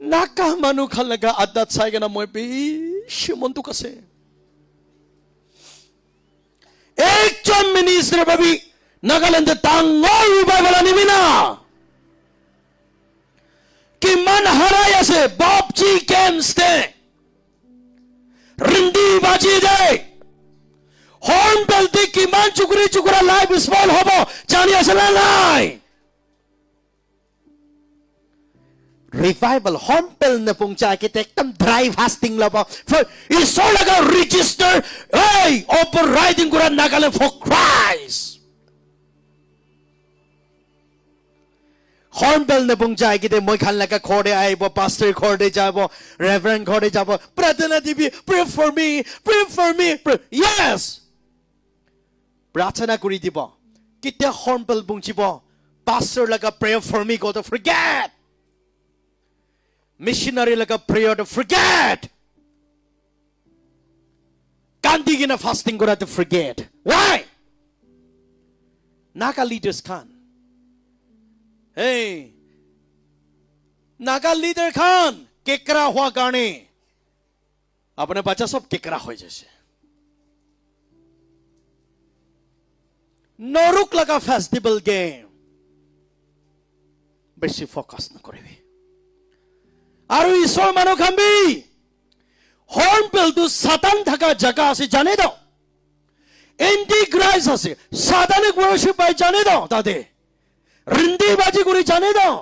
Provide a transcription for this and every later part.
নাকা মানুহ খান লগা আড্ডাত চাই কেনে মই বেছি মনটো আছে একজন মিনিষ্টাৰ ভাবি নাগালেণ্ডে ডাঙৰ ৰিভাইভেল আনিবি না কিমান হাৰাই আছে বাপজি কেম্পছতে ৰিন্দি বাজি দে হৰ্ণবেল দি কিমান চুকুৰি চুকুৰা লাইফ স্পইল হ'ব জানি আছে না নাই Revival hornbill na pong jacket ekdam dry fasting labo for iso laga register hey overriding kura Nagaland for Christ hornbill na pong jacket moi khan laga khode aibo pastor khode jabo reverend khode jabo pradana dibi pray for me yes prachana kuri dibo kitia hornbill bungchibo pastor laga pray for me go to forget missionary like a prayer to forget can't begin a fasting go to forget why Naga leaders can hey Naga leader can kekra hua garne apne bacha sab kekra hoy jaise noruk laga festival game beshi focus na koribi আৰু ঈশ্বৰ মানুহ খাম্বি হৰ্ণবেলটো সাতান থাকা জায়গা আছে জানে দাও anti Christ আছে সাতানিক worship বাই জানে দাও তাতে রিন্দি বাজি করে জানে দাও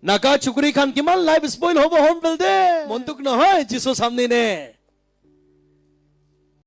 নাকা চুকুরি খান কিমান লাইফ স্পইল হব হৰ্ণবেল দে মন্তক নহয় যিশু সামনে নে